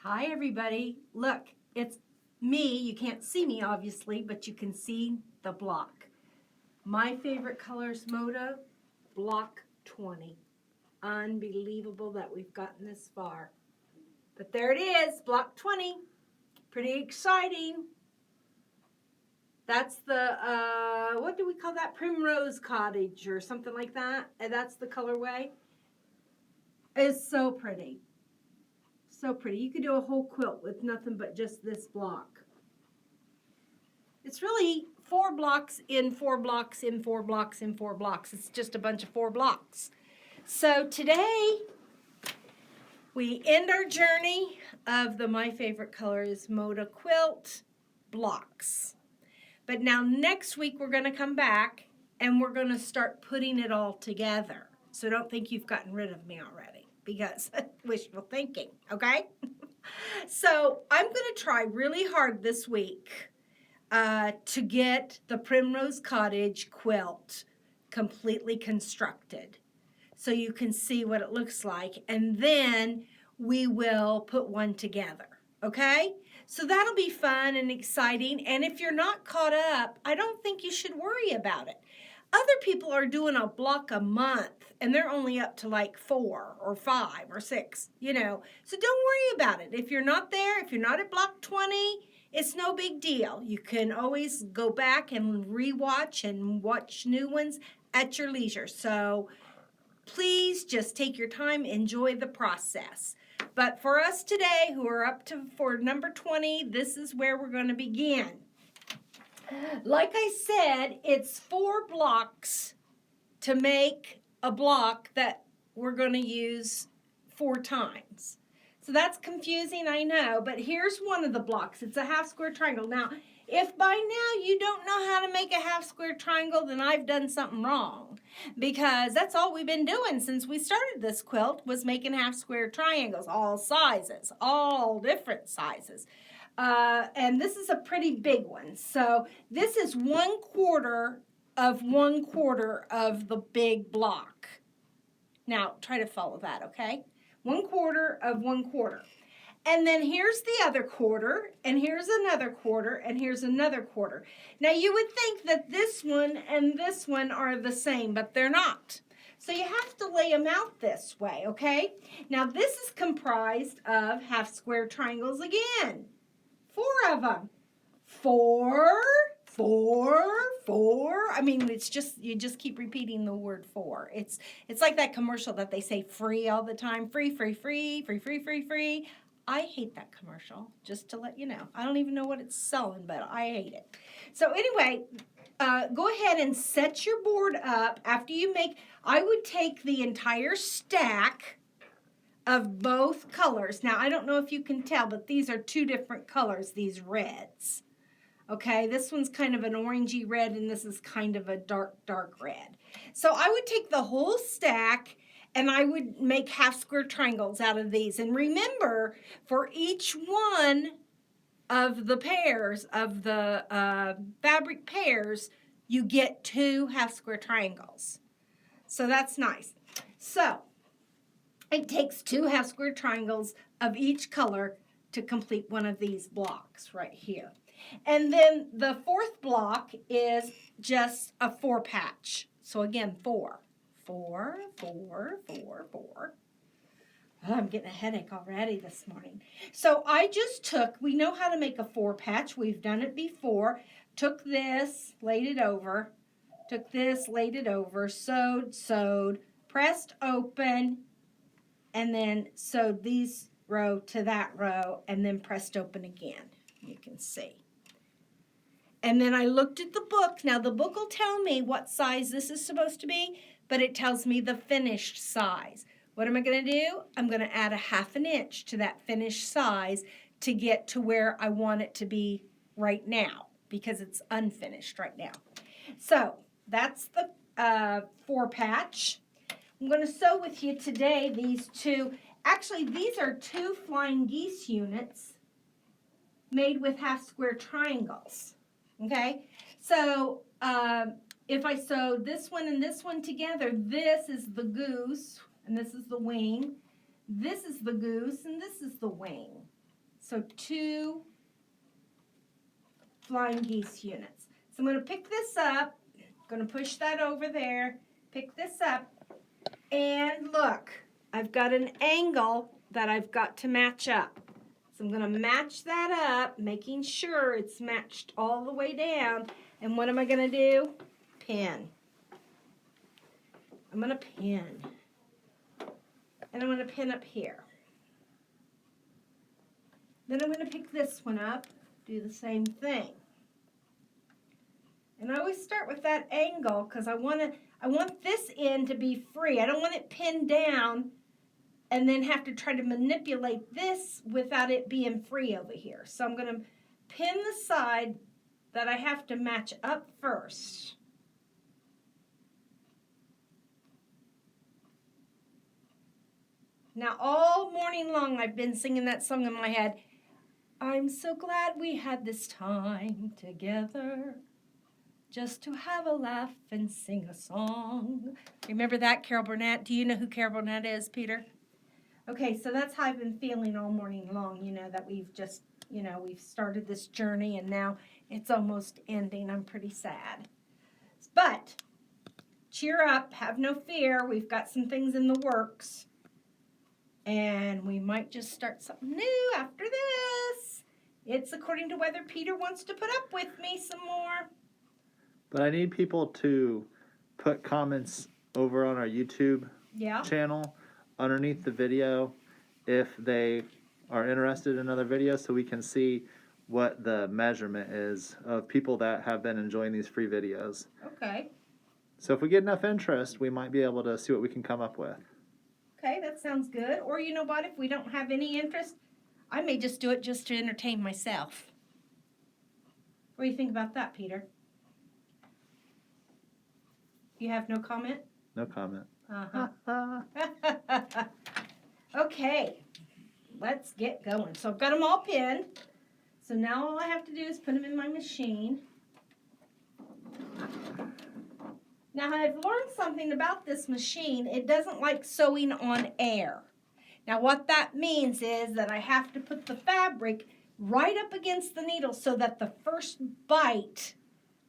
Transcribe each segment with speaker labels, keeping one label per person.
Speaker 1: Hi everybody. Look, it's me. You can't see me obviously, but you can see the block. My favorite color is Moda, block 20. Unbelievable that we've gotten this far. But there it is, block 20. Pretty exciting. That's the, what do we call that? Primrose Cottage or something like that. And that's the colorway. It's so pretty. So pretty. You could do a whole quilt with nothing but just this block. It's really 4 blocks in 4 blocks in 4 blocks in 4 blocks. It's just a bunch of 4 blocks. So today we end our journey of the My Favorite Color is Moda quilt blocks. But now next week we're going to come back and we're going to start putting it all together. So don't think you've gotten rid of me already because wishful thinking, okay? So I'm going to try really hard this week to get the Primrose Cottage quilt completely constructed so you can see what it looks like, and then we will put one together, okay? So that'll be fun and exciting, and if you're not caught up, I don't think you should worry about it. Other people are doing a block a month, and they're only up to like 4 or 5 or 6, you know. So don't worry about it. If you're not there, if you're not at block 20, it's no big deal. You can always go back and rewatch and watch new ones at your leisure. So please just take your time, enjoy the process. But for us today, who are up to for number 20, this is where we're going to begin. Like I said, it's 4 blocks to make a block that we're going to use 4 times. So that's confusing, I know, but here's one of the blocks. It's a half square triangle. Now, if by now you don't know how to make a half square triangle, then I've done something wrong, because that's all we've been doing since we started this quilt was making half square triangles, all sizes, all different sizes. And this is a pretty big one. So this is 1/4 of 1/4 of the big block. Now, try to follow that, okay? 1/4 of 1/4. And then here's the other quarter, and here's another quarter, and here's another quarter. Now, you would think that this one and this one are the same, but they're not. So you have to lay them out this way, okay? Now, this is comprised of half square triangles again. 4 of them. 4, 4, 4. I mean, it's just, you just keep repeating the word 4. It's like that commercial that they say free all the time. Free, free, free, free, free, free, free. I hate that commercial, just to let you know. I don't even know what it's selling, but I hate it. So anyway, go ahead and set your board up. After you make, I would take the entire stack of both colors. Now, I don't know if you can tell, but these are 2 different colors, these reds. Okay, this one's kind of an orangey red, and this is kind of a dark, dark red. So I would take the whole stack, and I would make half square triangles out of these. And remember, for each one of the pairs, of the fabric pairs, you get 2 half square triangles. So that's nice. So it takes 2 half square triangles of each color to complete one of these blocks right here. And then the 4th block is just a 4 patch. So again, 4, 4, 4, 4, 4. Oh, I'm getting a headache already this morning. So I just took, we know how to make a 4 patch. We've done it before. Took this, laid it over. Took this, laid it over, sewed, sewed, pressed open, and then sewed these row to that row, and then pressed open again. You can see. And then I looked at the book. Now, the book will tell me what size this is supposed to be, but it tells me the finished size. What am I going to do? I'm going to add a 1/2 inch to that finished size to get to where I want it to be right now, because it's unfinished right now. So that's the 4 patch. I'm going to sew with you today these 2. Actually, these are 2 flying geese units made with half square triangles. Okay, so if I sew this one and this one together, this is the goose and this is the wing. This is the goose and this is the wing. So 2 flying geese units. So I'm going to pick this up, going to push that over there, pick this up, and look, I've got an angle that I've got to match up. So I'm going to match that up, making sure it's matched all the way down. And what am I going to do? Pin. I'm going to pin. And I'm going to pin up here. Then I'm going to pick this one up, do the same thing. And I always start with that angle because I want this end to be free. I don't want it pinned down and then have to try to manipulate this without it being free over here. So I'm going to pin the side that I have to match up first. Now all morning long I've been singing that song in my head. I'm so glad we had this time together just to have a laugh and sing a song. Remember that, Carol Burnett? Do you know who Carol Burnett is, Peter? Okay, so that's how I've been feeling all morning long, you know, that we've just, you know, we've started this journey and now it's almost ending. I'm pretty sad. But cheer up, have no fear. We've got some things in the works. And we might just start something new after this. It's according to whether Peter wants to put up with me some more.
Speaker 2: But I need people to put comments over on our YouTube channel underneath the video if they are interested in another video so we can see what the measurement is of people that have been enjoying these free videos.
Speaker 1: Okay.
Speaker 2: So if we get enough interest, we might be able to see what we can come up with.
Speaker 1: Okay, that sounds good. Or you know what, if we don't have any interest, I may just do it just to entertain myself. What do you think about that, Peter? You have no comment?
Speaker 2: No comment.
Speaker 1: Uh-huh. Okay, let's get going. So I've got them all pinned. So now all I have to do is put them in my machine. Now I've learned something about this machine. It doesn't like sewing on air. Now what that means is that I have to put the fabric right up against the needle so that the first bite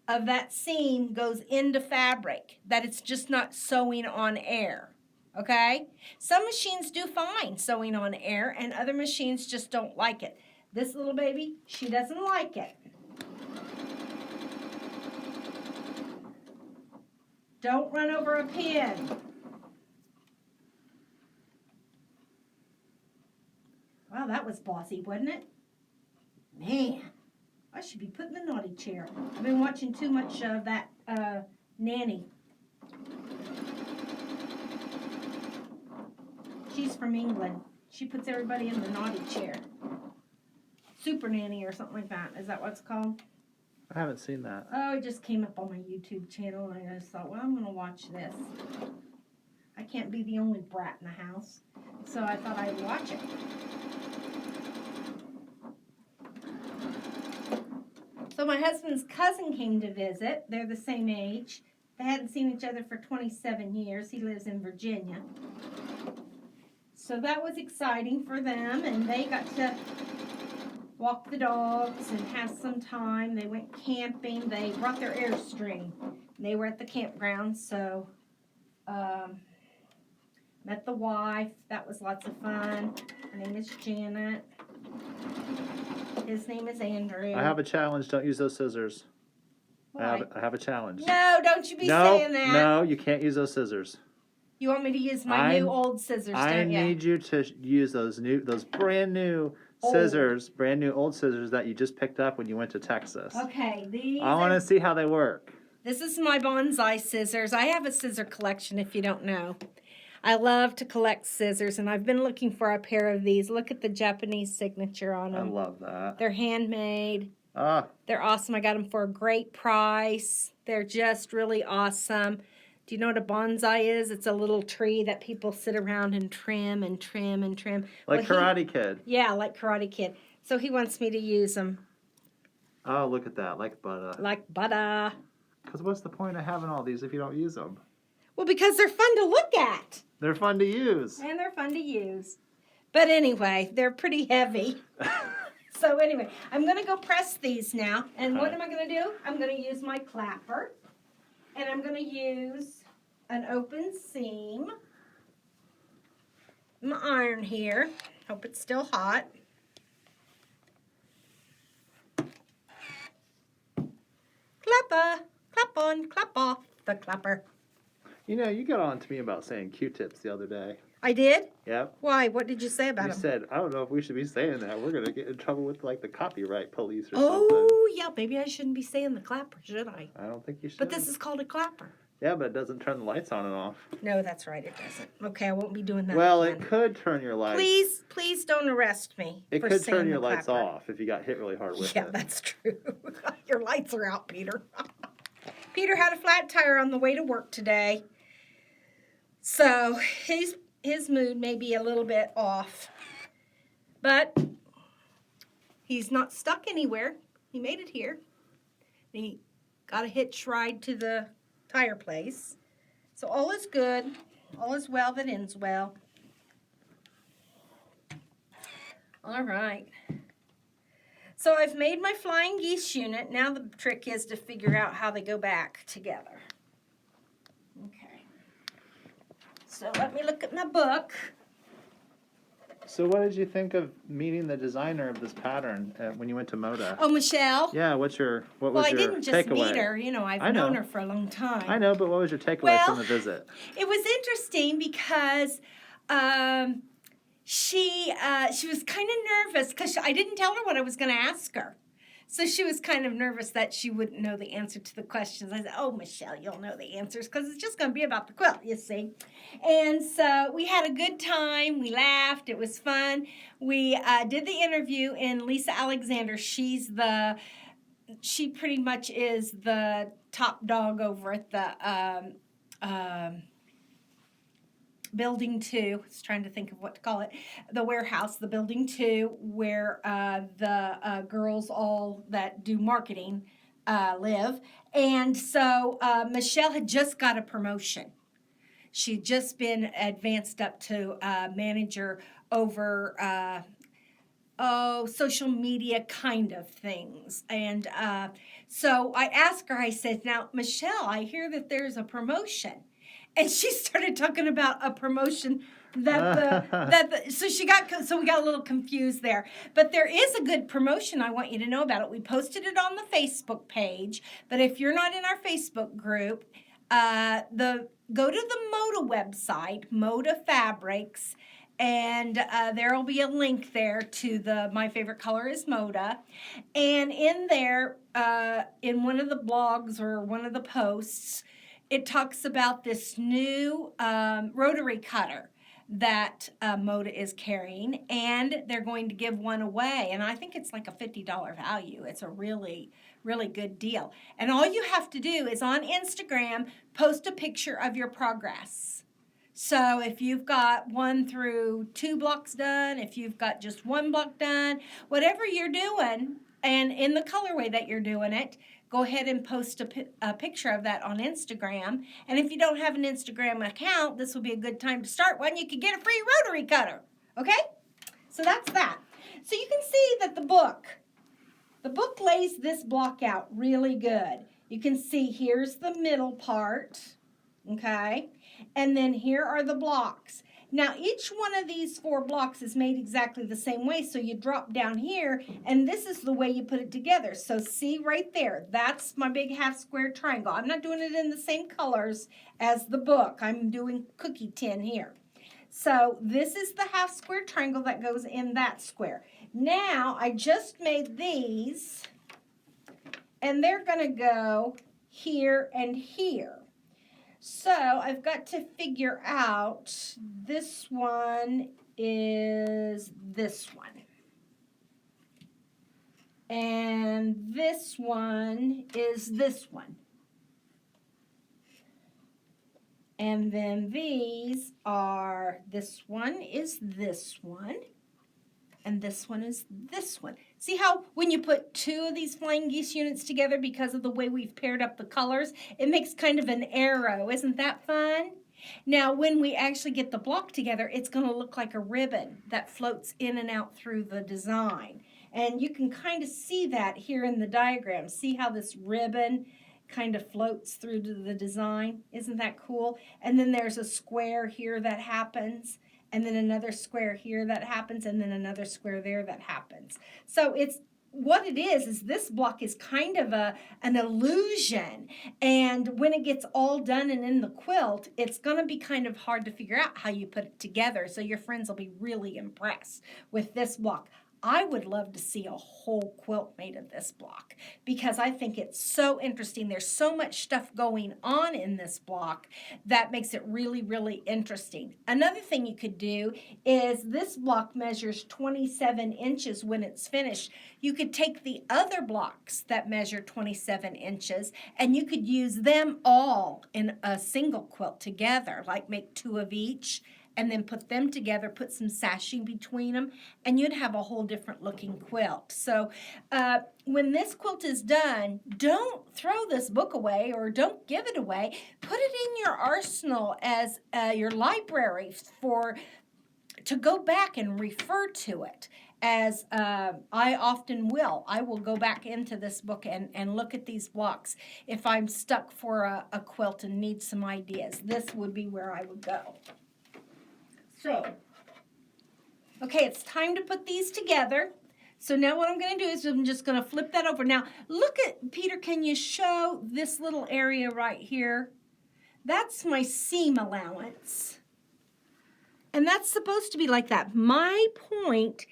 Speaker 1: of that seam goes into fabric, that it's just not sewing on air, okay? Some machines do fine sewing on air and other machines just don't like it. This little baby, she doesn't like it. Don't run over a pin. Wow, that was bossy, wasn't it? Man, I should be put in the naughty chair. I've been watching too much of that nanny. She's from England. She puts everybody in the naughty chair. Super Nanny or something like that. Is that what it's called?
Speaker 2: I haven't seen that.
Speaker 1: Oh, it just came up on my YouTube channel, and I just thought, well, I'm going to watch this. I can't be the only brat in the house, so I thought I'd watch it. So my husband's cousin came to visit. They're the same age. They hadn't seen each other for 27 years. He lives in Virginia. So that was exciting for them, and they got to walk the dogs and have some time. They went camping. They brought their Airstream. They were at the campground, so met the wife. That was lots of fun. Her name is Janet. His name is Andrew.
Speaker 2: I have a challenge. Don't use those scissors.
Speaker 1: Why?
Speaker 2: I have a challenge.
Speaker 1: No, don't you be saying that.
Speaker 2: No, you can't use those scissors.
Speaker 1: You want me to use my new old scissors, don't you?
Speaker 2: I need you to use those brand new scissors, brand new old scissors that you just picked up when you went to Texas.
Speaker 1: Okay,
Speaker 2: I want to see how they work.
Speaker 1: This is my bonsai scissors. I have a scissor collection if you don't know. I love to collect scissors, and I've been looking for a pair of these. Look at the Japanese signature on them.
Speaker 2: I love that.
Speaker 1: They're handmade.
Speaker 2: Ah.
Speaker 1: They're awesome. I got them for a great price. They're just really awesome. Do you know what a bonsai is? It's a little tree that people sit around and trim and trim and trim.
Speaker 2: Like Karate Kid.
Speaker 1: Yeah, like Karate Kid. So he wants me to use them.
Speaker 2: Oh, look at that. Like butter.
Speaker 1: Like butter.
Speaker 2: Because what's the point of having all these if you don't use them?
Speaker 1: Well, because they're fun to look at.
Speaker 2: They're fun to use.
Speaker 1: And they're fun to use. But anyway, they're pretty heavy. So anyway, I'm going to go press these now. And what am I going to do? I'm going to use my clapper. And I'm going to use an open seam. My iron here. Hope it's still hot. Clapper. Clap on, clap off the clapper.
Speaker 2: You know, you got on to me about saying Q-tips the other day.
Speaker 1: I did?
Speaker 2: Yep.
Speaker 1: Why? What did you say about them?
Speaker 2: You said, I don't know if we should be saying that. We're going to get in trouble with, like, the copyright police or something.
Speaker 1: Oh, yeah. Maybe I shouldn't be saying the clapper, should I?
Speaker 2: I don't think you should.
Speaker 1: But this is called a clapper.
Speaker 2: Yeah, but it doesn't turn the lights on and off.
Speaker 1: No, that's right. It doesn't. Okay, I won't be doing that
Speaker 2: Well,
Speaker 1: again.
Speaker 2: it could turn your lights.
Speaker 1: Please don't arrest me.
Speaker 2: It
Speaker 1: for
Speaker 2: could
Speaker 1: saying
Speaker 2: turn your
Speaker 1: the
Speaker 2: lights
Speaker 1: clapper.
Speaker 2: off if you got hit really hard with
Speaker 1: Yeah,
Speaker 2: it.
Speaker 1: that's true. Your lights are out, Peter. Peter had a flat tire on the way to work today. So his mood may be a little bit off. But he's not stuck anywhere. He made it here. He got a hitch ride to the tire place. So all is good. All is well that ends well. All right. So I've made my flying geese unit. Now the trick is to figure out how they go back together. Okay. So let me look at my book.
Speaker 2: So what did you think of meeting the designer of this pattern when you went to Moda?
Speaker 1: Oh, Michelle.
Speaker 2: Yeah, what was your
Speaker 1: Well, I didn't just
Speaker 2: takeaway?
Speaker 1: meet her. You know, I've known her for a long time.
Speaker 2: I know, but what was your takeaway
Speaker 1: Well,
Speaker 2: from the visit?
Speaker 1: It was interesting because she was kind of nervous because I didn't tell her what I was going to ask her. So she was kind of nervous that she wouldn't know the answer to the questions. I said, oh, Michelle, you'll know the answers because it's just going to be about the quilt, you see. And so we had a good time. We laughed. It was fun. We did the interview, and Lisa Alexander, she pretty much is the top dog over at the Building 2, I was trying to think of what to call it, the warehouse, the Building 2, where the girls all that do marketing live. And so Michelle had just got a promotion. She'd just been advanced up to manager over social media kind of things. And so I asked her, I said, now, Michelle, I hear that there's a promotion. And she started talking about a promotion so we got a little confused there. But there is a good promotion. I want you to know about it. We posted it on the Facebook page. But if you're not in our Facebook group, go to the Moda website, Moda Fabrics, and there will be a link there to My Favorite Color is Moda. And in there, in one of the blogs or one of the posts, it talks about this new rotary cutter that Moda is carrying, and they're going to give one away. And I think it's like a $50 value. It's a really, really good deal. And all you have to do is on Instagram, post a picture of your progress. So if you've got 1 through 2 blocks done, if you've got just 1 block done, whatever you're doing, and in the colorway that you're doing it, go ahead and post a picture of that on Instagram. And if you don't have an Instagram account, this will be a good time to start one. You can get a free rotary cutter. Okay? So that's that. So you can see that the book lays this block out really good. You can see here's the middle part. Okay? And then here are the blocks. Now, each one of these 4 blocks is made exactly the same way. So you drop down here, and this is the way you put it together. So see right there, that's my big half square triangle. I'm not doing it in the same colors as the book. I'm doing cookie tin here. So this is the half square triangle that goes in that square. Now, I just made these, and they're going to go here and here. So I've got to figure out this one is this one. And this one is this one. And then these are, this one is this one. And this one is this one. See how when you put 2 of these flying geese units together, because of the way we've paired up the colors, it makes kind of an arrow. Isn't that fun? Now, when we actually get the block together, it's going to look like a ribbon that floats in and out through the design. And you can kind of see that here in the diagram. See how this ribbon kind of floats through to the design? Isn't that cool? And then there's a square here that happens, and then another square here that happens, and then another square there that happens. So it's what it is this block is kind of an illusion, and when it gets all done and in the quilt, it's going to be kind of hard to figure out how you put it together, so your friends will be really impressed with this block. I would love to see a whole quilt made of this block because I think it's so interesting. There's so much stuff going on in this block that makes it really, really interesting. Another thing you could do is this block measures 27 inches when it's finished. You could take the other blocks that measure 27 inches and you could use them all in a single quilt together, like make 2 of each, and then put them together, put some sashing between them, and you'd have a whole different looking quilt. So when this quilt is done, don't throw this book away or don't give it away. Put it in your arsenal as your library to go back and refer to it. As I often will. I will go back into this book and look at these blocks. If I'm stuck for a quilt and need some ideas, this would be where I would go. So, okay, it's time to put these together. So now what I'm going to do is I'm just going to flip that over. Now, look at, Peter, can you show this little area right here? That's my seam allowance. And that's supposed to be like that. My point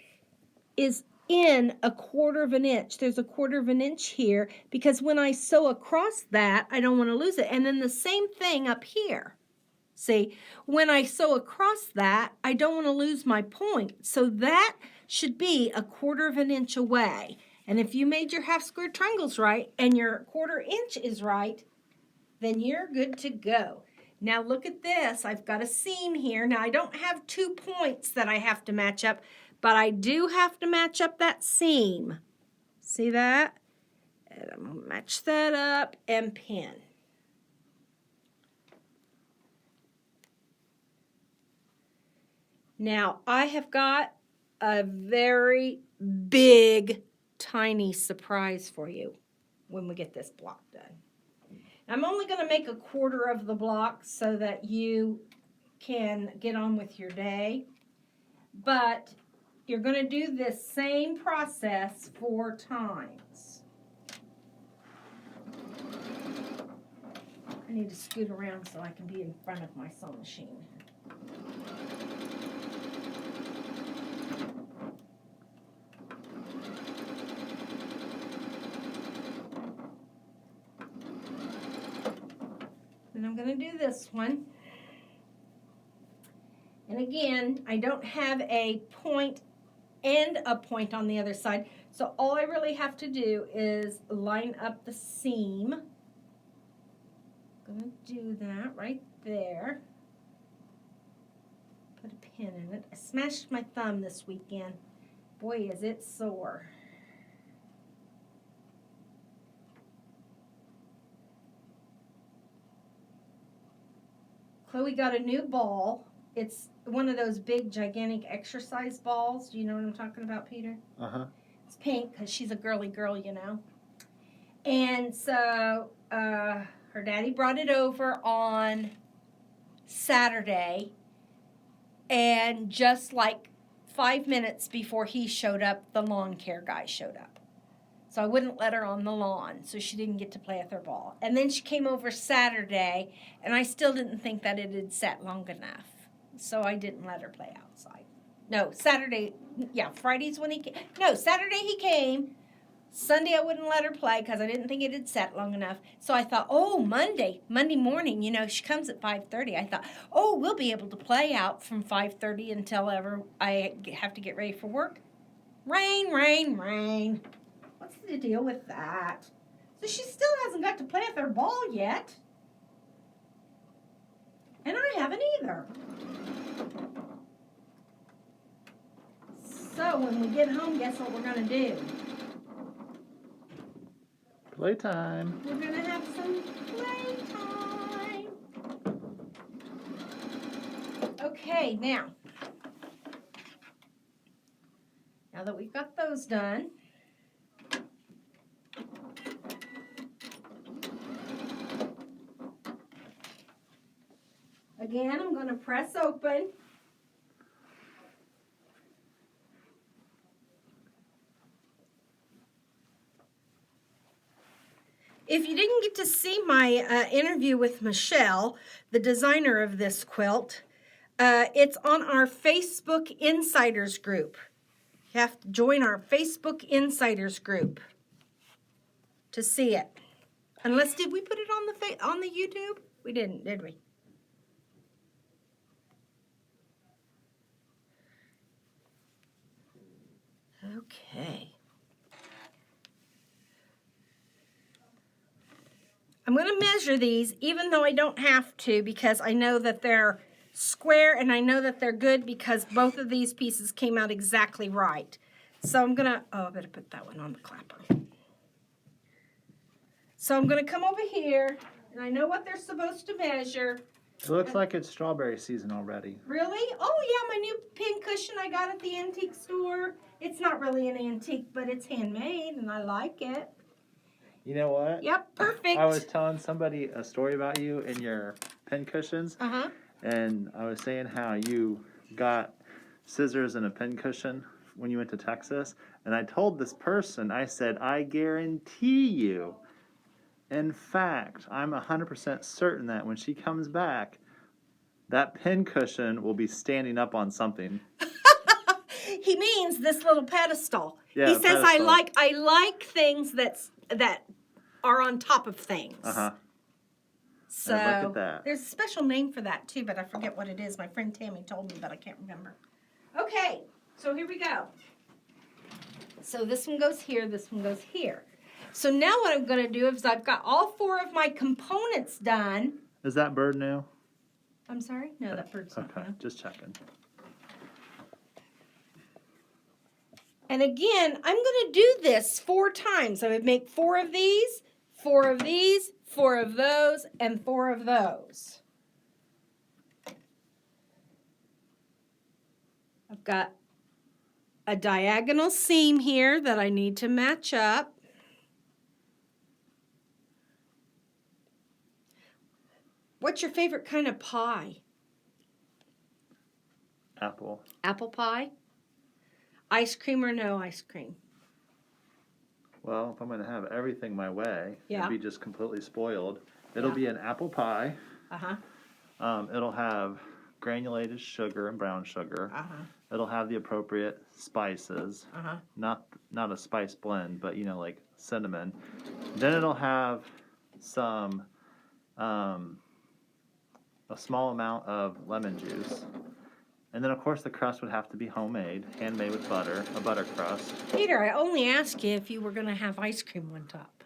Speaker 1: is in 1/4 of an inch. There's 1/4 of an inch here because when I sew across that, I don't want to lose it. And then the same thing up here. See, when I sew across that, I don't want to lose my point. So that should be 1/4 of an inch away. And if you made your half square triangles right and your 1/4 inch is right, then you're good to go. Now look at this. I've got a seam here. Now I don't have 2 points that I have to match up, but I do have to match up that seam. See that? And I'm going to match that up and pin. Now, I have got a very big, tiny surprise for you when we get this block done. I'm only going to make 1/4 of the block so that you can get on with your day. But you're going to do this same process 4 times. I need to scoot around so I can be in front of my sewing machine. And I'm going to do this one. And again, I don't have a point and a point on the other side. So all I really have to do is line up the seam. I'm going to do that right there. Put a pin in it. I smashed my thumb this weekend. Boy, is it sore. Chloe got a new ball. It's one of those big, gigantic exercise balls. Do you know what I'm talking about, Peter?
Speaker 2: Uh-huh.
Speaker 1: It's pink because she's a girly girl, you know. And so her daddy brought it over on Saturday. And just like 5 minutes before he showed up, the lawn care guy showed up. So I wouldn't let her on the lawn, so she didn't get to play with her ball. And then she came over Saturday, and I still didn't think that it had set long enough. So I didn't let her play outside. No, Saturday, yeah, Friday's when he came. No, Saturday he came. Sunday I wouldn't let her play because I didn't think it had set long enough. So I thought, oh, Monday morning, you know, she comes at 5:30. I thought, oh, we'll be able to play out from 5:30 until ever I have to get ready for work. Rain, rain, rain. What's the deal with that? So she still hasn't got to play with her ball yet. And I haven't either. So when we get home, guess what we're going to do?
Speaker 2: Playtime.
Speaker 1: We're going to have some playtime. Okay, now Now that we've got those done, again, I'm going to press open. If you didn't get to see my interview with Michelle, the designer of this quilt, it's on our Facebook Insiders group. You have to join our Facebook Insiders group to see it. Unless, did we put it on the YouTube? We didn't, did we? Okay. I'm going to measure these, even though I don't have to, because I know that they're square and I know that they're good because both of these pieces came out exactly right. So I'm going to, oh, I better put that one on the clapper. So I'm going to come over here, and I know what they're supposed to measure.
Speaker 2: It looks like it's strawberry season already.
Speaker 1: Really? Oh, yeah, my new pin cushion I got at the antique store. It's not really an antique, but it's handmade, and I like it.
Speaker 2: You know what?
Speaker 1: Yep, perfect.
Speaker 2: I was telling somebody a story about you and your pin cushions.
Speaker 1: Uh-huh.
Speaker 2: And I was saying how you got scissors and a pin cushion when you went to Texas. And I told this person, I said, I guarantee you, in fact, I'm 100% certain that when she comes back, that pin cushion will be standing up on something.
Speaker 1: He means this little pedestal.
Speaker 2: Yeah,
Speaker 1: he says,
Speaker 2: pedestal.
Speaker 1: I like things that are on top of things.
Speaker 2: Uh-huh.
Speaker 1: So
Speaker 2: look at that.
Speaker 1: There's a special name for that too, but I forget what it is. My friend Tammy told me, but I can't remember. Okay, so here we go. So this one goes here, this one goes here. So now what I'm going to do is I've got all 4 of my components done.
Speaker 2: Is that bird new?
Speaker 1: I'm sorry? No, that bird's not
Speaker 2: Okay,
Speaker 1: new.
Speaker 2: just checking.
Speaker 1: And again, I'm going to do this 4 times. I would make 4 of these, 4 of these, 4 of those, and 4 of those. I've got a diagonal seam here that I need to match up. What's your favorite kind of pie?
Speaker 2: Apple.
Speaker 1: Apple pie? Ice cream or no ice cream?
Speaker 2: Well, if I'm going to have everything my way,
Speaker 1: Yeah.
Speaker 2: it'll be just completely spoiled. It'll
Speaker 1: Yeah.
Speaker 2: be an apple pie.
Speaker 1: Uh-huh.
Speaker 2: It'll have granulated sugar and brown sugar.
Speaker 1: Uh-huh.
Speaker 2: It'll have the appropriate spices.
Speaker 1: Uh-huh.
Speaker 2: Not a spice blend, but like cinnamon. Then it'll have some a small amount of lemon juice. And then, of course, the crust would have to be homemade, handmade with butter, a butter crust.
Speaker 1: Peter, I only asked you if you were going to have ice cream on top.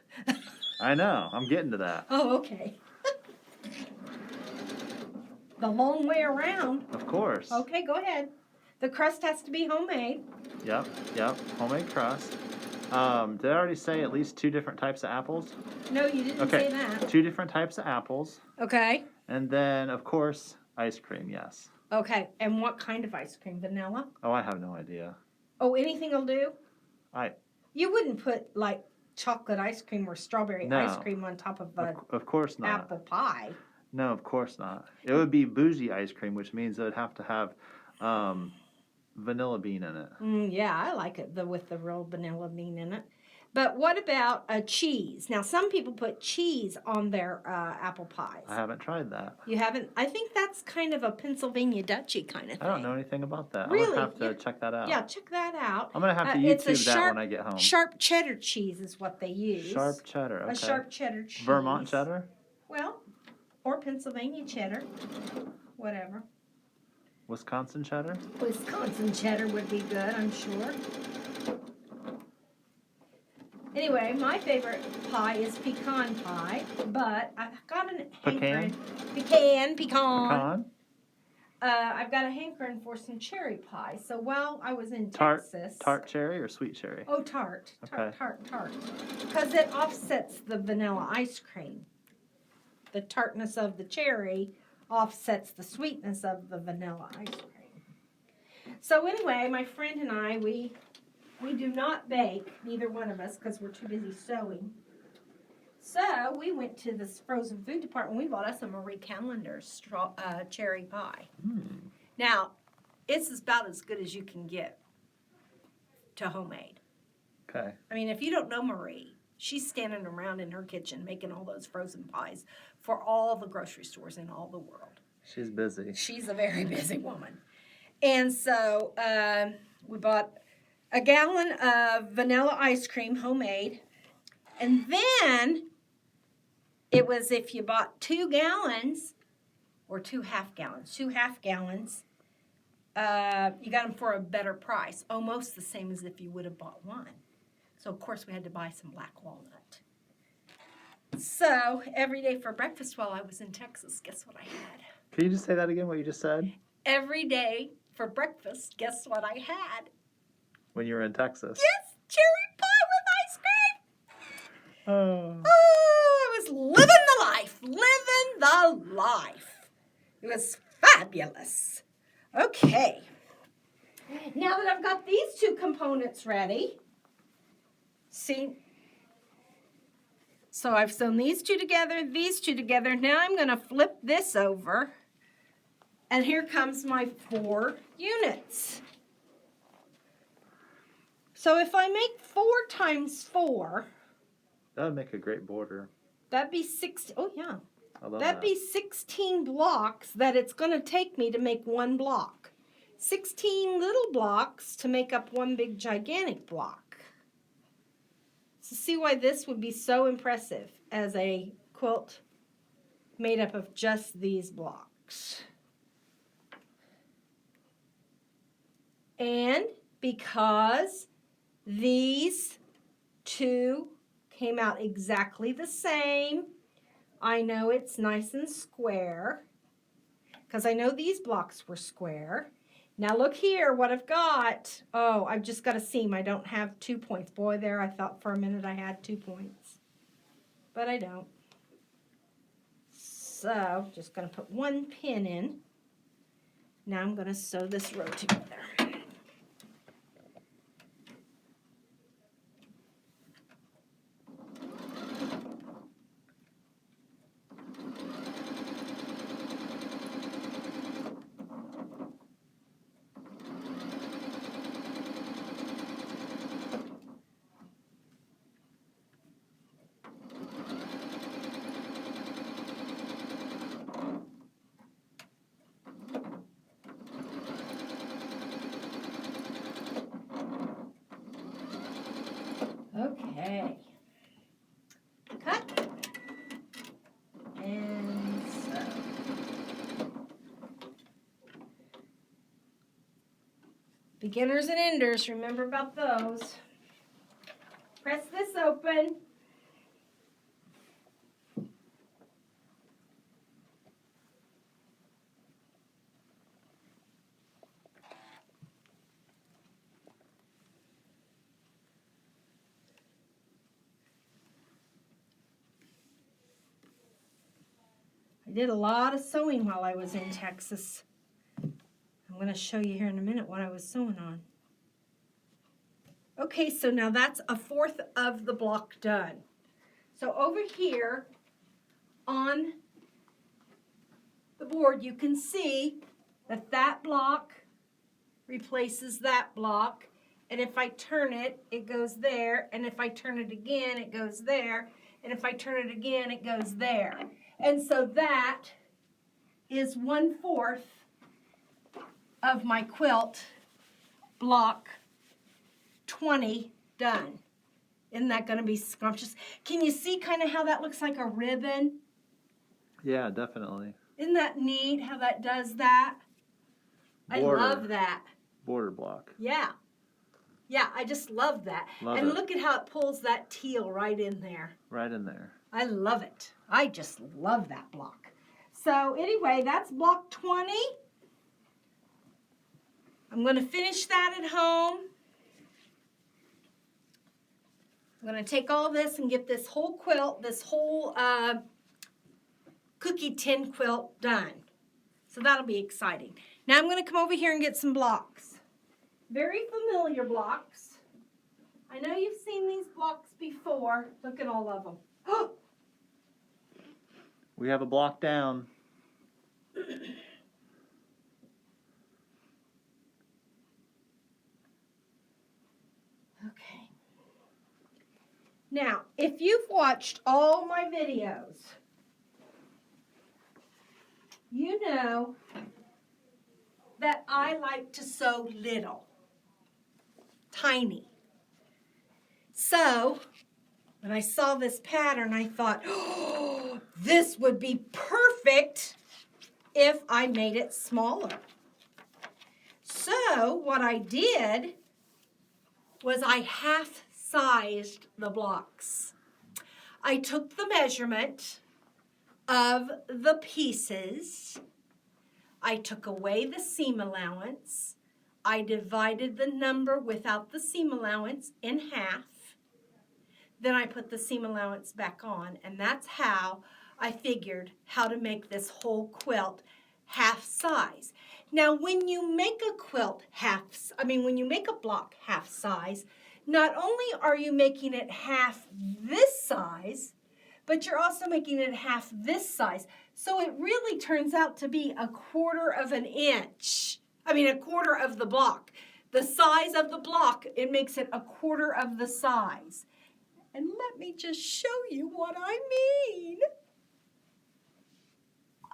Speaker 2: I know. I'm getting to that.
Speaker 1: Oh, okay. The long way around.
Speaker 2: Of course.
Speaker 1: Okay, go ahead. The crust has to be homemade.
Speaker 2: Yep. Homemade crust. Did I already say at least 2 different types of apples?
Speaker 1: No, you didn't say that.
Speaker 2: 2 different types of apples.
Speaker 1: Okay.
Speaker 2: And then, of course, ice cream, yes.
Speaker 1: Okay, and what kind of ice cream? Vanilla?
Speaker 2: Oh, I have no idea.
Speaker 1: Oh, anything will do?
Speaker 2: I
Speaker 1: You wouldn't put, like, chocolate ice cream or strawberry ice cream on top of a
Speaker 2: of course not.
Speaker 1: apple pie.
Speaker 2: No, of course not. It would be bougie ice cream, which means it would have to have vanilla bean in it.
Speaker 1: Yeah, I like it with the real vanilla bean in it. But what about a cheese? Now, some people put cheese on their apple pies.
Speaker 2: I haven't tried that.
Speaker 1: You haven't? I think that's kind of a Pennsylvania Dutchy kind of thing.
Speaker 2: I don't know anything about that.
Speaker 1: Really?
Speaker 2: I'm going to have to check that out.
Speaker 1: Yeah, check that out.
Speaker 2: I'm going to have to
Speaker 1: It's a
Speaker 2: YouTube that
Speaker 1: sharp-
Speaker 2: when I get home.
Speaker 1: Sharp cheddar cheese is what they use.
Speaker 2: Sharp cheddar, okay.
Speaker 1: A sharp cheddar cheese.
Speaker 2: Vermont cheddar?
Speaker 1: Well, or Pennsylvania cheddar. Whatever.
Speaker 2: Wisconsin cheddar?
Speaker 1: Wisconsin cheddar would be good, I'm sure. Anyway, my favorite pie is pecan pie, but I've got an hankering. Pecan.
Speaker 2: Pecan?
Speaker 1: I've got a hankering for some cherry pie. So while I was in Texas...
Speaker 2: Tart cherry or sweet cherry?
Speaker 1: Oh, tart.
Speaker 2: Okay.
Speaker 1: Tart. Because it offsets the vanilla ice cream. The tartness of the cherry offsets the sweetness of the vanilla ice cream. So anyway, my friend and I, we We do not bake, neither one of us, because we're too busy sewing. So we went to this frozen food department. We bought us a Marie Callender cherry pie. Now, it's about as good as you can get to homemade.
Speaker 2: Okay.
Speaker 1: I mean, if you don't know Marie, she's standing around in her kitchen making all those frozen pies for all the grocery stores in all the world.
Speaker 2: She's busy.
Speaker 1: She's a very busy woman. And so we bought a gallon of vanilla ice cream, homemade. And then it was if you bought 2 gallons or 2 half gallons, you got them for a better price, almost the same as if you would have bought one. So, of course, we had to buy some black walnut. So, every day for breakfast while I was in Texas, guess what I had?
Speaker 2: Can you just say that again, what you just said?
Speaker 1: Every day for breakfast, guess what I had?
Speaker 2: When you were in Texas?
Speaker 1: Yes, cherry pie with ice cream.
Speaker 2: Oh.
Speaker 1: Oh, I was living the life. It was fabulous. Okay. Now that I've got these 2 components ready, see? So I've sewn these 2 together, these 2 together. Now I'm going to flip this over. And here comes my 4 units. So if I make 4 times 4,
Speaker 2: That would make a great border.
Speaker 1: that'd be 16. Oh, yeah.
Speaker 2: I love
Speaker 1: That'd
Speaker 2: that.
Speaker 1: be 16 blocks that it's going to take me to make 1 block. 16 little blocks to make up 1 big gigantic block. So see why this would be so impressive as a quilt made up of just these blocks. And because these 2 came out exactly the same, I know it's nice and square because I know these blocks were square. Now look here what I've got. Oh, I've just got a seam. I don't have 2 points. Boy, there I thought for a minute I had 2 points. But I don't. So, just going to put 1 pin in. Now I'm going to sew this row together. Okay. Cut. And sew. Beginners and enders, remember about those. Press this open. I did a lot of sewing while I was in Texas. I'm going to show you here in a minute what I was sewing on. Okay, so now that's 1/4 of the block done. So over here on the board, you can see that that block replaces that block. And if I turn it, it goes there. And if I turn it again, it goes there. And if I turn it again, it goes there. And so that is 1/4 of my quilt block 20 done. Isn't that going to be scrumptious? Can you see kind of how that looks like a ribbon?
Speaker 2: Yeah, definitely.
Speaker 1: Isn't that neat how that does that?
Speaker 2: Border.
Speaker 1: I love that.
Speaker 2: Border block.
Speaker 1: Yeah. Yeah, I just love that.
Speaker 2: Love
Speaker 1: and
Speaker 2: it.
Speaker 1: look at how it pulls that teal right in there.
Speaker 2: Right in there.
Speaker 1: I love it. I just love that block. So anyway, that's block 20. I'm going to finish that at home. I'm going to take all this and get this whole quilt, this whole cookie tin quilt done. So that'll be exciting. Now I'm going to come over here and get some blocks. Very familiar blocks. I know you've seen these blocks before. Look at all of them.
Speaker 2: We have a block down.
Speaker 1: Okay. Now, if you've watched all my videos, you know that I like to sew little, tiny. So, when I saw this pattern, I thought, oh, this would be perfect if I made it smaller. So, what I did was I half-sized the blocks. I took the measurement of the pieces. I took away the seam allowance. I divided the number without the seam allowance in half. Then I put the seam allowance back on, and that's how I figured how to make this whole quilt half size. Now, when you make a quilt when you make a block half size, not only are you making it half this size, but you're also making it half this size. So it really turns out to be a quarter of an inch. A quarter of the block. The size of the block, it makes it a quarter of the size. And let me just show you what I mean.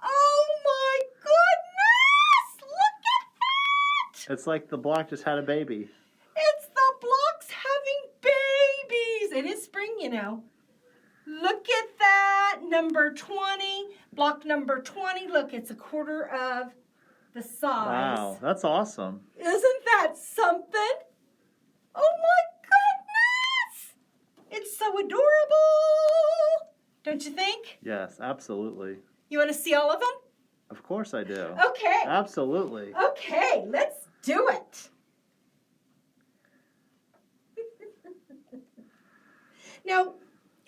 Speaker 1: Oh my goodness! Look at that!
Speaker 2: It's like the block just had a baby.
Speaker 1: It's the blocks having babies. It is spring, you know. Look at that. Number 20. Block number 20. Look, it's a quarter of the size.
Speaker 2: Wow, that's awesome.
Speaker 1: Isn't that something? Oh my goodness! It's so adorable. Don't you think?
Speaker 2: Yes, absolutely.
Speaker 1: You want to see all of them?
Speaker 2: Of course I do.
Speaker 1: Okay.
Speaker 2: Absolutely.
Speaker 1: Okay, let's do it. Now,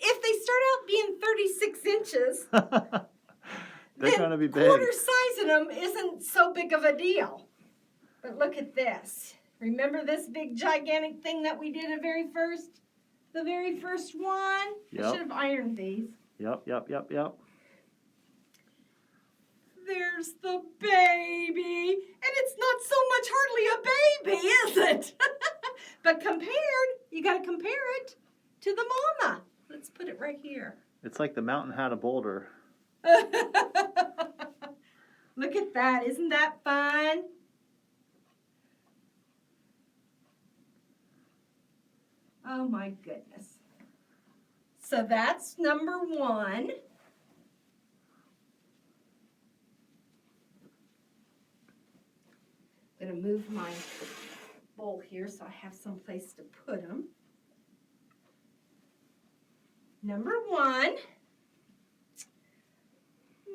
Speaker 1: if they start out being 36 inches,
Speaker 2: they're going to be big.
Speaker 1: Quarter sizing them isn't so big of a deal. But look at this. Remember this big gigantic thing that we did the very first one?
Speaker 2: Yep.
Speaker 1: I should have ironed these.
Speaker 2: Yep.
Speaker 1: There's the baby. And it's not so much hardly a baby, is it? But you got to compare it to the mama. Let's put it right here.
Speaker 2: It's like the mountain had a boulder.
Speaker 1: Look at that. Isn't that fun? Oh my goodness. So that's number 1. I'm going to move my bowl here so I have some place to put them. Number 1.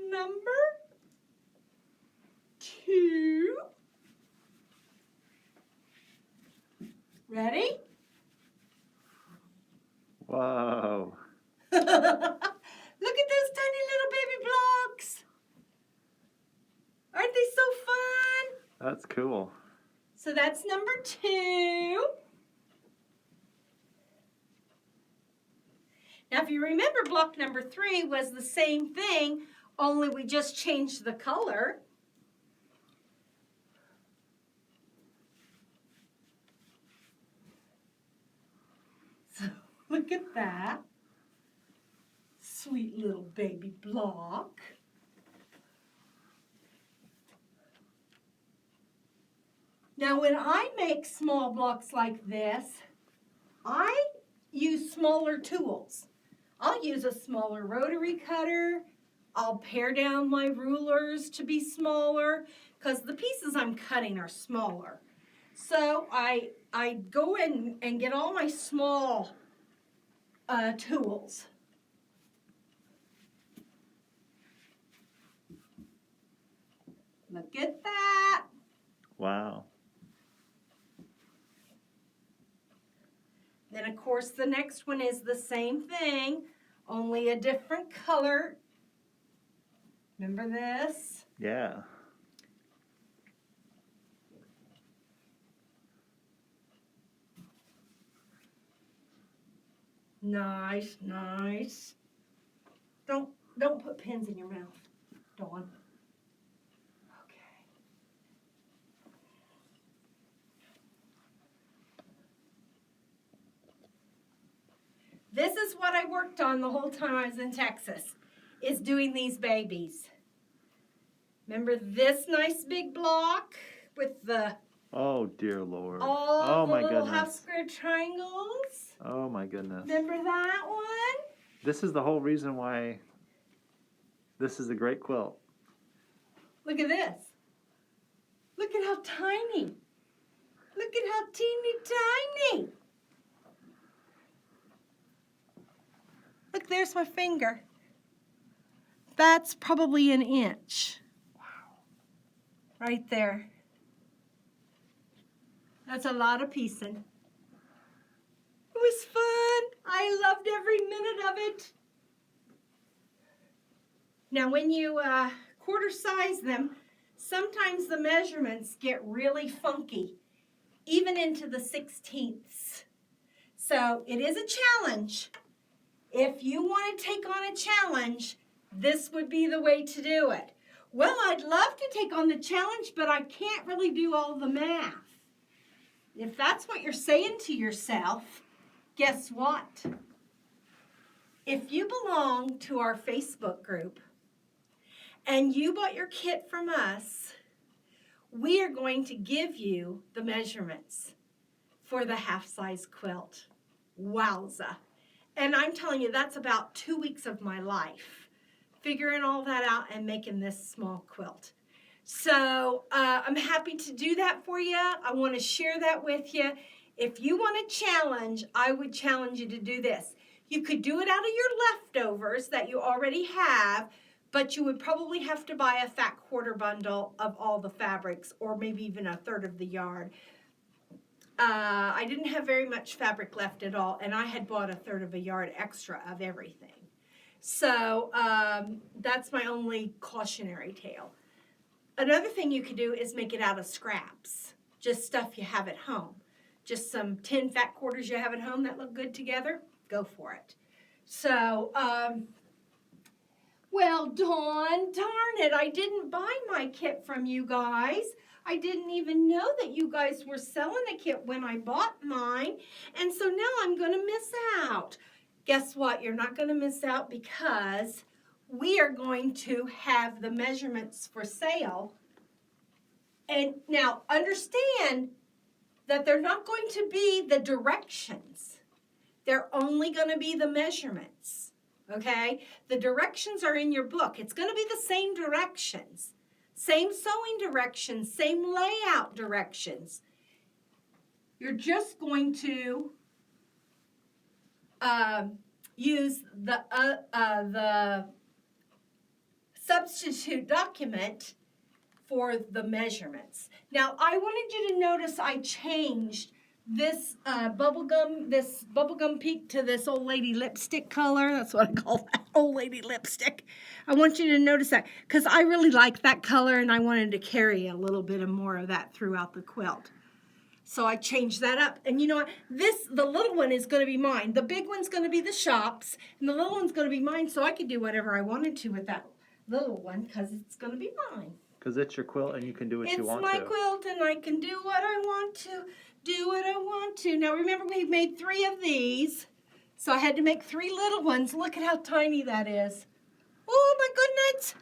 Speaker 1: Number 2. Ready?
Speaker 2: Whoa.
Speaker 1: Look at those tiny little baby blocks. Aren't they so fun?
Speaker 2: That's cool.
Speaker 1: So that's number 2. Now, if you remember, block number 3 was the same thing, only we just changed the color. So, look at that. Sweet little baby block. Now, when I make small blocks like this, I use smaller tools. I'll use a smaller rotary cutter. I'll pare down my rulers to be smaller because the pieces I'm cutting are smaller. So I go in and get all my small tools. Look at that.
Speaker 2: Wow.
Speaker 1: Then, of course, the next one is the same thing, only a different color. Remember this?
Speaker 2: Yeah.
Speaker 1: Nice, nice. Don't put pins in your mouth, Dawn. Okay. This is what I worked on the whole time I was in Texas, is doing these babies. Remember this nice big block with the
Speaker 2: Oh dear Lord.
Speaker 1: all the
Speaker 2: my
Speaker 1: little
Speaker 2: goodness.
Speaker 1: half square triangles?
Speaker 2: Oh my goodness.
Speaker 1: Remember that one?
Speaker 2: This is the whole reason why this is a great quilt.
Speaker 1: Look at this. Look at how tiny. Look at how teeny tiny. Look, there's my finger. That's probably an inch.
Speaker 2: Wow.
Speaker 1: Right there. That's a lot of piecing. It was fun. I loved every minute of it. Now, when you quarter size them, sometimes the measurements get really funky, even into the 16ths. So it is a challenge. If you want to take on a challenge, this would be the way to do it. Well, I'd love to take on the challenge, but I can't really do all the math. If that's what you're saying to yourself, guess what? If you belong to our Facebook group and you bought your kit from us, we are going to give you the measurements for the half-size quilt. Wowza. And I'm telling you, that's about 2 weeks of my life, figuring all that out and making this small quilt. So I'm happy to do that for you. I want to share that with you. If you want a challenge, I would challenge you to do this. You could do it out of your leftovers that you already have, but you would probably have to buy a fat quarter bundle of all the fabrics, or maybe even a third of the yarn. I didn't have very much fabric left at all, and I had bought a third of a yard extra of everything. So that's my only cautionary tale. Another thing you could do is make it out of scraps, just stuff you have at home. Just some tin fat quarters you have at home that look good together, go for it. So, well, Dawn, darn it, I didn't buy my kit from you guys. I didn't even know that you guys were selling a kit when I bought mine, and so now I'm going to miss out. Guess what? You're not going to miss out because we are going to have the measurements for sale. And now understand that they're not going to be the directions. They're only going to be the measurements, okay? The directions are in your book. It's going to be the same directions, same sewing directions, same layout directions. You're just going to use the substitute document for the measurements. Now, I wanted you to notice I changed this bubblegum pink to this old lady lipstick color. That's what I call that, old lady lipstick. I want you to notice that because I really like that color and I wanted to carry a little bit of more of that throughout the quilt. So I changed that up. And you know what? The little one is going to be mine. The big one's going to be the shop's, and the little one's going to be mine, so I could do whatever I wanted to with that little one because it's going to be mine.
Speaker 2: Because it's your quilt and you can do what you want to.
Speaker 1: It's my quilt and I can do what I want to, do what I want to. Now remember, we made 3 of these, so I had to make 3 little ones. Look at how tiny that is. Oh my goodness.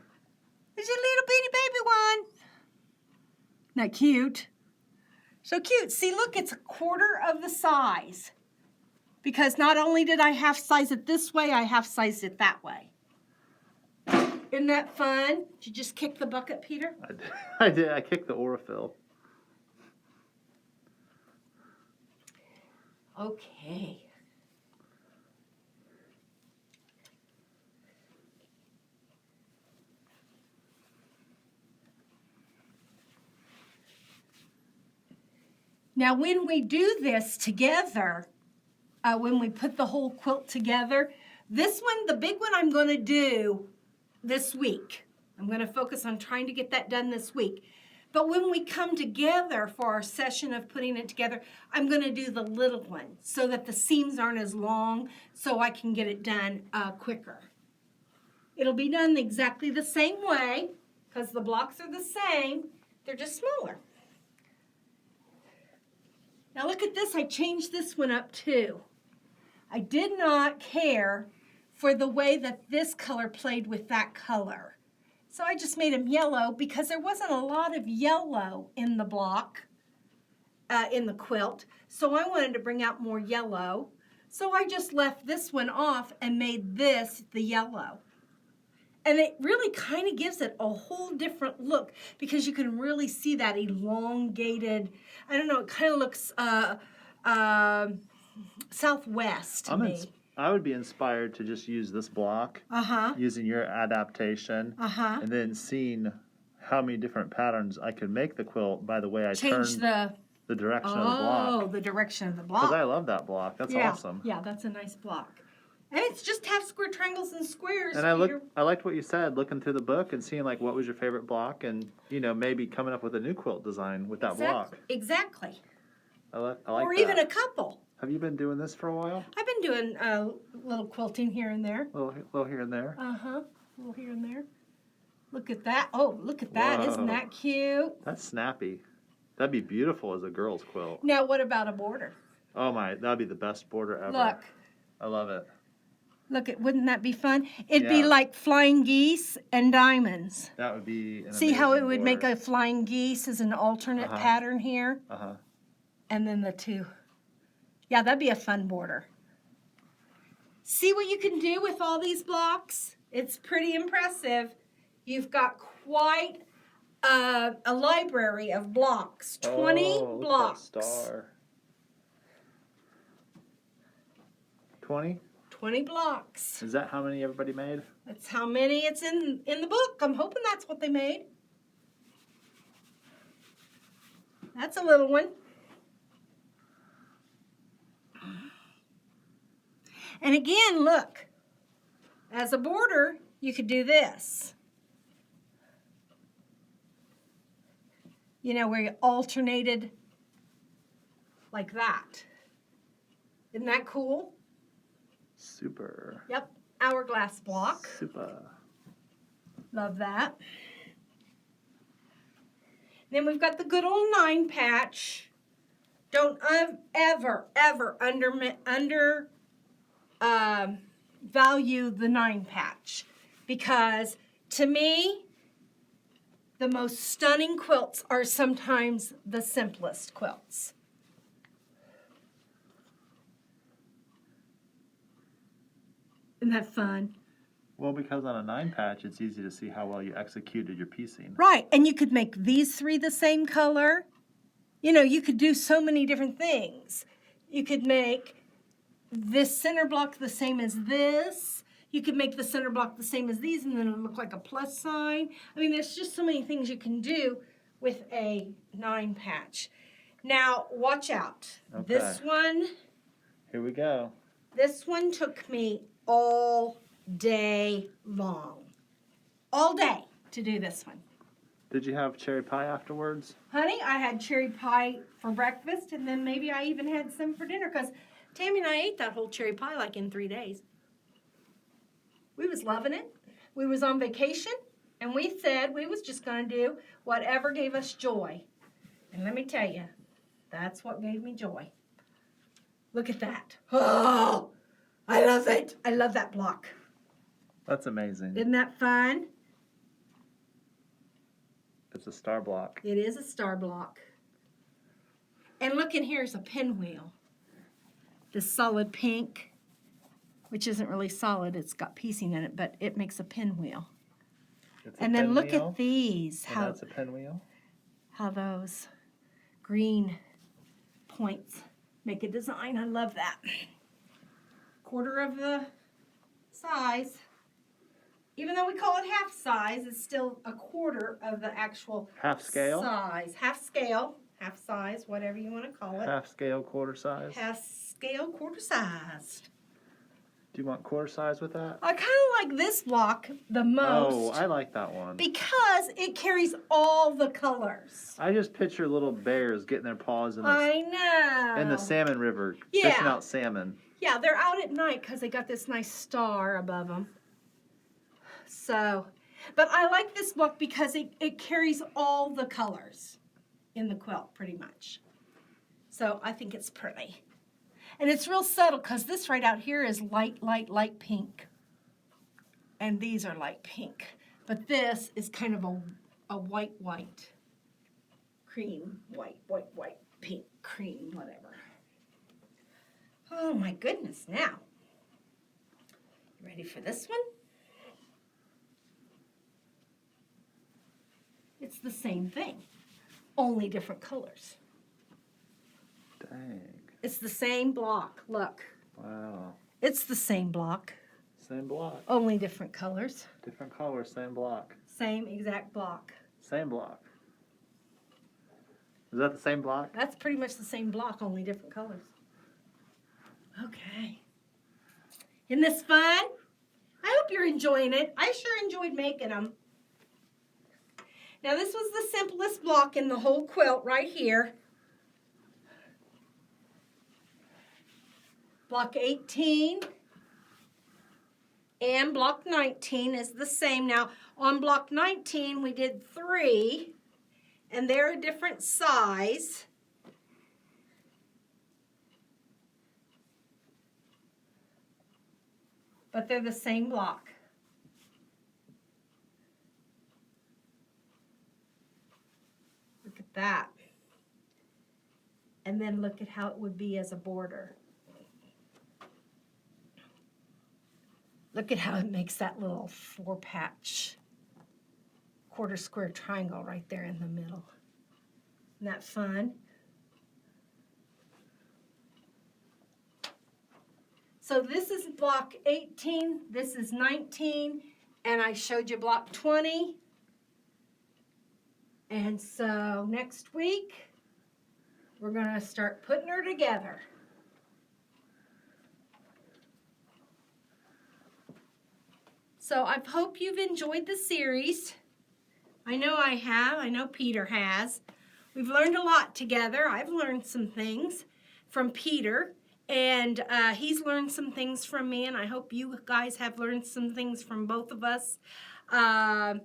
Speaker 1: There's a little bitty baby one. Isn't that cute? So cute. See, look, it's a quarter of the size. Because not only did I half size it this way, I half sized it that way. Isn't that fun? Did you just kick the bucket, Peter?
Speaker 2: I did. I kicked the Aurifil.
Speaker 1: Okay. Now, when we do this together, when we put the whole quilt together, this one, the big one, I'm going to do this week. I'm going to focus on trying to get that done this week. But when we come together for our session of putting it together, I'm going to do the little one so that the seams aren't as long, so I can get it done quicker. It'll be done exactly the same way because the blocks are the same. They're just smaller. Now look at this. I changed this one up too. I did not care for the way that this color played with that color. So I just made them yellow because there wasn't a lot of yellow in the block, in the quilt. So I wanted to bring out more yellow. So I just left this one off and made this the yellow. And it really kind of gives it a whole different look because you can really see that elongated, I don't know, it kind of looks Southwest to me.
Speaker 2: I would be inspired to just use this block, using your adaptation, and then seeing how many different patterns I could make the quilt by the way I
Speaker 1: change
Speaker 2: turn the direction of the block.
Speaker 1: Oh, the direction of the block.
Speaker 2: Because I love that block. That's awesome.
Speaker 1: Yeah, that's a nice block. And it's just half square triangles and squares.
Speaker 2: And I liked what you said, looking through the book and seeing like what was your favorite block, and maybe coming up with a new quilt design with that block.
Speaker 1: Exactly.
Speaker 2: I like
Speaker 1: or
Speaker 2: that.
Speaker 1: even a couple.
Speaker 2: Have you been doing this for a while?
Speaker 1: I've been doing a little quilting here and there.
Speaker 2: A little here and there.
Speaker 1: A little here and there. Look at that. Oh, look at that.
Speaker 2: Whoa.
Speaker 1: Isn't that cute?
Speaker 2: That's snappy. That'd be beautiful as a girl's quilt.
Speaker 1: Now, what about a border?
Speaker 2: Oh my, that'd be the best border ever.
Speaker 1: Look.
Speaker 2: I love it.
Speaker 1: Look, wouldn't that be fun? It'd be like flying geese and diamonds.
Speaker 2: That would be an
Speaker 1: See how it would
Speaker 2: border.
Speaker 1: make a flying geese as an alternate pattern here? And then the two. Yeah, that'd be a fun border. See what you can do with all these blocks? It's pretty impressive. You've got quite a library of blocks. 20 blocks.
Speaker 2: Look at that star. 20?
Speaker 1: 20 blocks.
Speaker 2: Is that how many everybody made?
Speaker 1: That's how many it's in the book. I'm hoping that's what they made. That's a little one. And again, look, as a border, you could do this. Where you alternated like that. Isn't that cool?
Speaker 2: Super.
Speaker 1: Yep, hourglass block.
Speaker 2: Super.
Speaker 1: Love that. Then we've got the good old 9 patch. Don't ever value the 9 patch, because to me the most stunning quilts are sometimes the simplest quilts. Isn't that fun?
Speaker 2: Well, because on a 9 patch, it's easy to see how well you executed your piecing.
Speaker 1: Right, and you could make these 3 the same color. You could do so many different things. You could make this center block the same as this. You could make the center block the same as these, and then it'll look like a plus sign. I mean, there's just so many things you can do with a 9 patch. Now, watch out.
Speaker 2: Okay.
Speaker 1: This one.
Speaker 2: Here we go.
Speaker 1: This one took me all day long. All day to do this one.
Speaker 2: Did you have cherry pie afterwards?
Speaker 1: Honey, I had cherry pie for breakfast, and then maybe I even had some for dinner, because Tammy and I ate that whole cherry pie like in 3 days. We was loving it. We was on vacation, and we said we was just going to do whatever gave us joy. And let me tell you, that's what gave me joy. Look at that. Oh, I love it. I love that block.
Speaker 2: That's amazing.
Speaker 1: Isn't that fun?
Speaker 2: It's a star block.
Speaker 1: It is a star block. And look in here's a pinwheel. This solid pink, which isn't really solid, it's got piecing in it, but it makes a pinwheel. And then look at these.
Speaker 2: How that's a pinwheel.
Speaker 1: How those green points make a design. I love that. Quarter of the size. Even though we call it half size, it's still a quarter of the actual
Speaker 2: half scale
Speaker 1: size. Half scale, half size, whatever you want to call it.
Speaker 2: Half scale, quarter size.
Speaker 1: Half scale, quarter sized.
Speaker 2: Do you want quarter size with that?
Speaker 1: I kind of like this block the most.
Speaker 2: Oh, I like that one.
Speaker 1: Because it carries all the colors.
Speaker 2: I just picture little bears getting their paws in
Speaker 1: the
Speaker 2: salmon river, fishing out salmon.
Speaker 1: Yeah, they're out at night because they got this nice star above them. So, but I like this block because it carries all the colors in the quilt pretty much. So I think it's pretty. And it's real subtle because this right out here is light, light, light pink. And these are light pink. But this is kind of a white, white, cream, white, pink, cream, whatever. Oh my goodness, now. Ready for this one? It's the same thing, only different colors.
Speaker 2: Dang.
Speaker 1: It's the same block, look.
Speaker 2: Wow.
Speaker 1: It's the same block.
Speaker 2: Same block.
Speaker 1: Only different colors.
Speaker 2: Different colors, same block.
Speaker 1: Same exact block.
Speaker 2: Same block. Is that the same block?
Speaker 1: That's pretty much the same block, only different colors. Okay. Isn't this fun? I hope you're enjoying it. I sure enjoyed making them. Now this was the simplest block in the whole quilt right here. Block 18 and block 19 is the same. Now on block 19 we did 3 and they're a different size. But they're the same block. Look at that. And then look at how it would be as a border. Look at how it makes that little 4-patch quarter square triangle right there in the middle. Isn't that fun? So this is block 18, this is 19, and I showed you block 20. And so next week, we're gonna start putting her together. So I hope you've enjoyed the series. I know I have, I know Peter has. We've learned a lot together. I've learned some things from Peter, and he's learned some things from me, and I hope you guys have learned some things from both of us. We're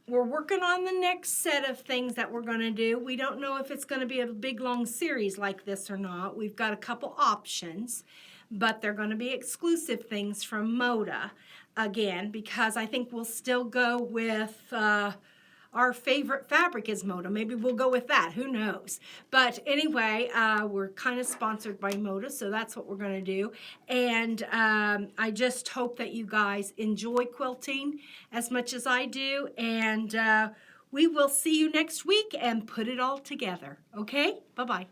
Speaker 1: working on the next set of things that we're going to do. We don't know if it's going to be a big, long series like this or not. We've got a couple options, but they're going to be exclusive things from Moda again, because I think we'll still go with our favorite fabric is Moda. Maybe we'll go with that. Who knows? But anyway, we're kind of sponsored by Moda, so that's what we're going to do. And I just hope that you guys enjoy quilting as much as I do. And we will see you next week and put it all together. Okay? Bye-bye.